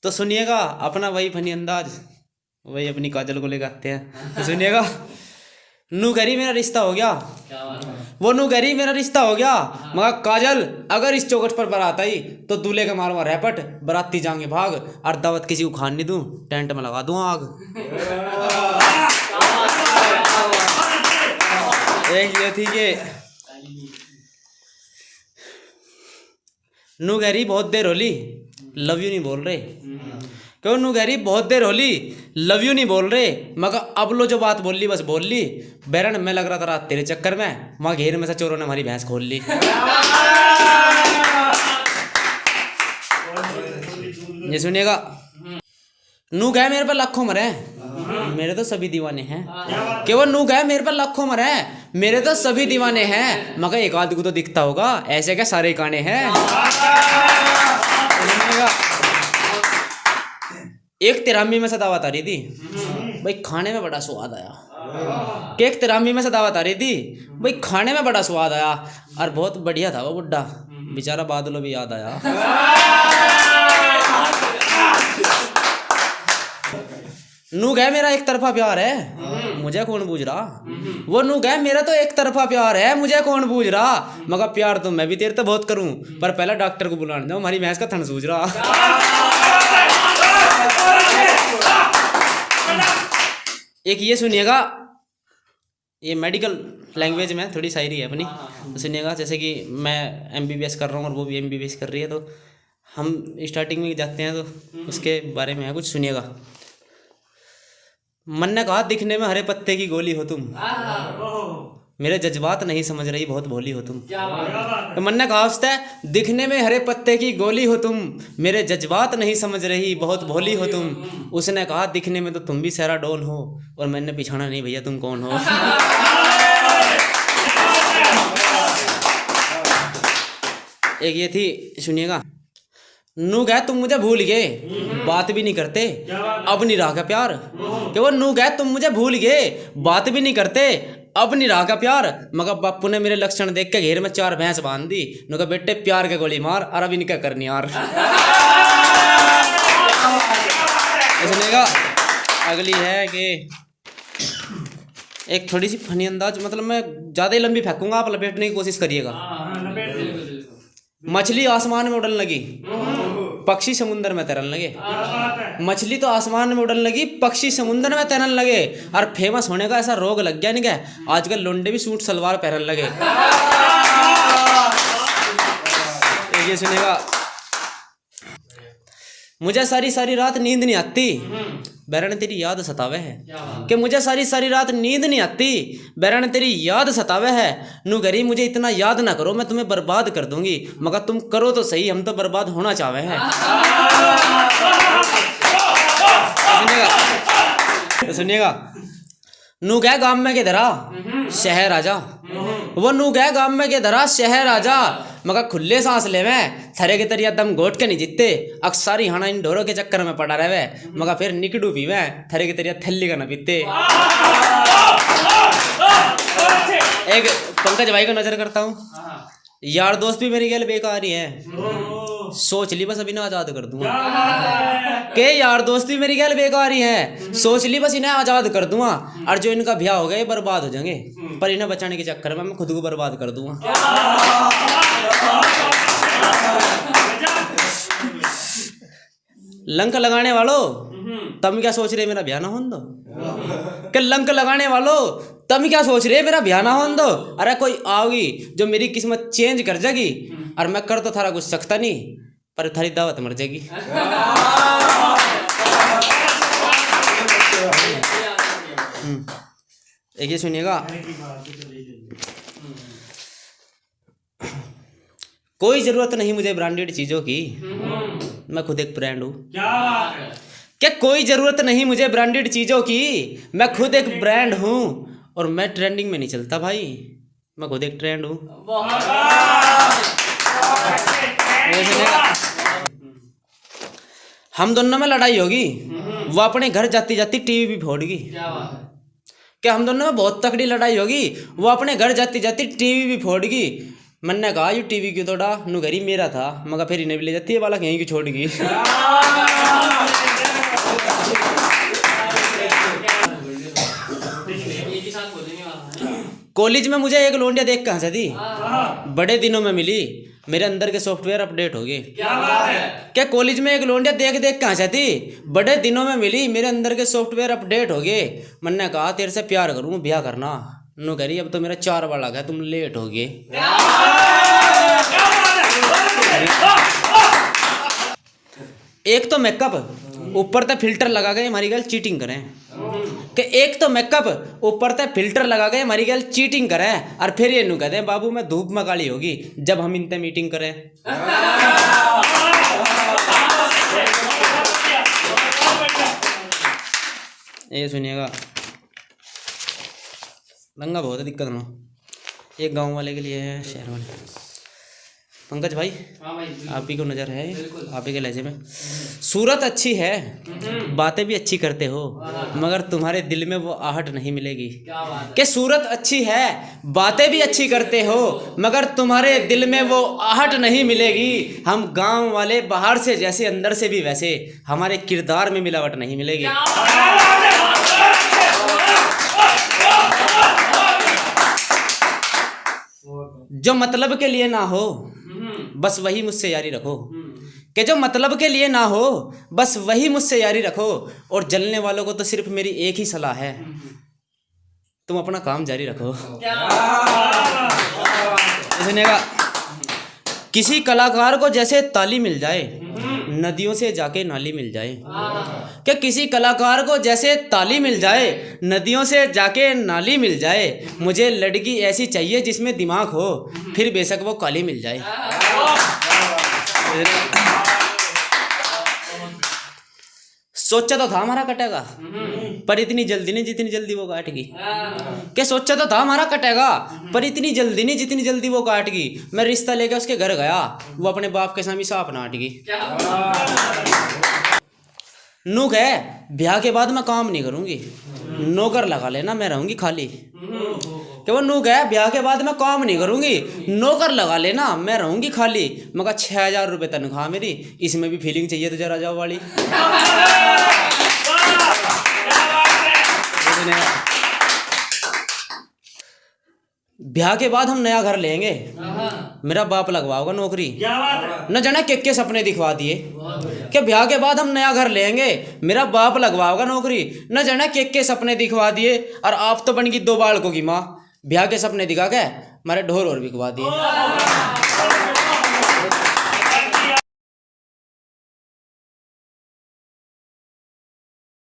तो सुनिएगा अपना वही फनी अंदाज, वही अपनी काजल को लेकर आते हैं। तो सुनिएगा, नू करी मेरा रिश्ता हो गया, वो नू करी मेरा रिश्ता हो गया, मगर काजल अगर इस चौखट पर बारात आई तो दूल्हे का मारवा रैपट, बाराती जाएंगे भाग, और दावत किसी को खान नहीं दूं, टेंट में लगा दूं आग। एक ये थी कि नू कह रही बहुत देर होली, लव यू नहीं बोल रहे, क्यों नू कह रही बहुत देर होली, लव यू नहीं बोल रहे, मगर अब लो जो बात बोल ली बस बोल ली, बैरन मैं लग रहा था रात तेरे चक्कर में, वहाँ घेर में से चोरों ने हमारी भैंस खोल ली। ये सुनिएगा, नू गए मेरे पर लाखों मरे, मेरे तो सभी दीवाने हैं, केवल नू गए मेरे पर लाखों मरे, मेरे तो सभी दीवाने हैं, मगर एक आदमी को तो दिखता होगा ऐसे क्या सारे काने हैं। एक तिरामी में से दावत आ रही थी भाई, खाने में बड़ा स्वाद आया, एक तिरामी में से दावत आ रही थी भाई, खाने में बड़ा स्वाद आया, और बहुत बढ़िया था वो बुड्ढा बेचारा, बादलों भी याद आया। नू गए मेरा एक तरफा प्यार है, मुझे कौन बूझ रहा, वो नू गए मेरा तो एक तरफा प्यार है, मुझे कौन बूझ रहा, मगर प्यार तो मैं भी तेरे तो बहुत करूं, पर पहले डॉक्टर को बुलाने जाऊं, हमारी भैंस का थन सूझ रहा। एक ये सुनिएगा, ये मेडिकल लैंग्वेज में थोड़ी शायरी है अपनी, तो सुनिएगा, जैसे कि मैं MBBS कर रहा हूँ और वो भी MBBS कर रही है, तो हम स्टार्टिंग में जाते हैं तो उसके बारे में है कुछ, सुनिएगा। मन ने कहा दिखने में हरे पत्ते की गोली हो तुम, मेरे जज्बात नहीं समझ रही बहुत भोली हो तुम। तो मन ने कहा उससे दिखने में हरे पत्ते की गोली हो तुम, मेरे जज्बात नहीं समझ रही बहुत भोली हो तुम। उसने कहा दिखने में तो तुम भी सहरा डोल हो, और मैंने पिछाना नहीं भैया तुम कौन हो। एक ये थी, सुनिएगा, नू गए तुम मुझे भूल गए, बात भी नहीं करते अब नहीं रहा का प्यार, कि वो नू गए तुम मुझे भूल गए, बात भी नहीं करते अब नहीं रहा का प्यार, मगर बापू ने मेरे लक्षण देख के घेर में 4 भैंस बांध दी, नु कहा बेटे प्यार के गोली मार, और अभी निकल करनी यार। सुनेगा, अगली है कि एक थोड़ी सी फनी अंदाज, मतलब मैं ज्यादा ही लंबी फेंकूंगा, आप लपेटने की कोशिश करिएगा। मछली आसमान में उड़न लगी, पक्षी समुद्र में तैरन लगे, मछली तो आसमान में उड़न लगी, पक्षी समुद्र में तैरन लगे, और फेमस होने का ऐसा रोग लग गया नहीं क्या, आजकल लोंडे भी सूट सलवार पहनने लगे। ये सुनेगा, मुझे सारी सारी रात नींद नहीं आती, बैरन तेरी याद सतावे है, कि मुझे सारी सारी रात नींद नहीं आती, बैरन तेरी याद सतावे है, नू गरी मुझे इतना याद ना करो, मैं तुम्हें बर्बाद कर दूंगी, मगर तुम करो तो सही, हम तो बर्बाद होना चाहवे हैं। सुनिएगा, नू गए गांव में के धरा शहर आजा, वो नू गए गांव में के धरा शहर आजा, मगर खुले सांस ले में थरे के तरिया दम घोट के नहीं जीतते, अक्सर ही हाना इन ढोरों के चक्कर में पड़ा रहे, मगर फिर निकड़ू पीवे थरे के तरिया थैली का न पीते। एक पंकज भाई को नजर करता हूँ, यार दोस्त भी मेरी गैल बेकार ही है, सोच ली बस अभी ना आजाद कर दूंगा, के यार दोस्त भी मेरी गैल बेकार ही है, सोच ली बस इन्हें आजाद कर दूंगा, और जो इनका ब्याह हो गया ये बर्बाद हो जाएंगे, पर इन्हें बचाने के चक्कर में मैं खुद को बर्बाद कर दूंगा। लंक लगाने वालों तुम क्या सोच रहे मेरा ब्याह ना होने दो, कि लंक लगाने वालों तुम क्या सोच रहे मेरा ब्याह ना होने दो, अरे कोई आओगी जो मेरी किस्मत चेंज कर जाएगी, और मैं कर तो थारा कुछ सकता नहीं, पर थारी दावत मर जाएगी। एक ये सुनिएगा, कोई जरूरत नहीं मुझे ब्रांडेड चीजों की, मैं खुद एक ब्रांड हूँ। क्या कोई जरूरत नहीं मुझे ब्रांडेड चीजों की, मैं खुद एक ब्रांड हूँ, और मैं ट्रेंडिंग में नहीं चलता भाई, मैं खुद एक ट्रेंड हूँ। हम दोनों में लड़ाई होगी, वो अपने घर जाती जाती टीवी भी फोड़गी, क्या हम दोनों में बहुत तकड़ी लड़ाई होगी, वो अपने घर जाती जाती टीवी भी फोड़गी। मैंने कहा ये टीवी क्यों तोड़ा, नु घरी मेरा था, मगर फिर इन्हें भी ले जाती है वाला कहीं की छोड़गी। कॉलेज में मुझे एक लौंडिया देख कहाँ से थी, बड़े दिनों में मिली, मेरे अंदर के सॉफ्टवेयर अपडेट हो गए। क्या बात है? क्या कॉलेज में एक लौंडिया देख देख कहाँ से थी, बड़े दिनों में मिली, मेरे अंदर के सॉफ्टवेयर अपडेट हो गए। मैंने कहा तेरे से प्यार करूँ, ब्याह करना। नो कह रही अब तो मेरा 4 बार लगा, तुम लेट हो गए। एक तो मेकअप ऊपर तक फिल्टर लगा गए हमारी गर्ल चीटिंग करें, कि एक तो मेकअप ऊपर तक फिल्टर लगा गए हमारी गर्ल चीटिंग करें, और फिर ये नू कहते हैं बाबू मैं धूप में काली होगी जब हम इनते मीटिंग करें। ये सुनिएगा, दंगा बहुत है, दिक्कत ना एक गांव वाले के लिए है, शहर वाले। पंकज भाई, हाँ भाई, आप ही को नज़र है आप ही के लहजे में। सूरत अच्छी है, बातें भी अच्छी करते हो, मगर तुम्हारे दिल में वो आहट नहीं मिलेगी। क्या बात है? कि सूरत अच्छी है, बातें भी अच्छी करते हो, मगर तुम्हारे दिल में वो आहट नहीं मिलेगी। हम गांव वाले बाहर से जैसे अंदर से भी वैसे, हमारे किरदार में मिलावट नहीं मिलेगी। जो मतलब के लिए ना हो बस वही मुझसे यारी रखो, कि जो मतलब के लिए ना हो बस वही मुझसे यारी रखो। और जलने वालों को तो सिर्फ मेरी एक ही सलाह है, तुम अपना काम जारी रखो। सुनिएगा, किसी कलाकार को जैसे ताली मिल जाए नदियों से जाके नाली मिल जाए, कि किसी कलाकार को जैसे ताली मिल जाए नदियों से जाके नाली मिल जाए। मुझे लड़की ऐसी चाहिए जिसमें दिमाग हो, फिर बेशक वो काली मिल जाए। सोचा तो था हमारा कटेगा, पर इतनी जल्दी नहीं जितनी जल्दी वो काट गई। क्या सोचा तो था हमारा कटेगा, पर इतनी जल्दी नहीं जितनी जल्दी वो काट गई। मैं रिश्ता लेके उसके घर गया, वो अपने बाप के सामने सांप नाट गई। नूक है, ब्याह के बाद मैं काम नहीं करूंगी, नौकर लगा लेना, मैं रहूंगी खाली। कि वो नूक है, ब्याह के बाद मैं काम नहीं करूंगी, नौकर लगा लेना, मैं रहूंगी खाली। मगर 6,000 रुपये तनख्वाह मेरी, इसमें भी फीलिंग चाहिए तो जरा जाओ वाली। ब्याह के बाद हम नया घर लेंगे, मेरा बाप लगवाओगा नौकरी, न जाने के सपने दिखवा दिए। कि ब्याह के बाद हम नया घर लेंगे, मेरा बाप लगवाओगा नौकरी, न जाने के सपने दिखवा दिए। और आप तो बन गई 2 बालकों की माँ, ब्याह के सपने दिखा के हमारे ढोर और बिकवा दिए।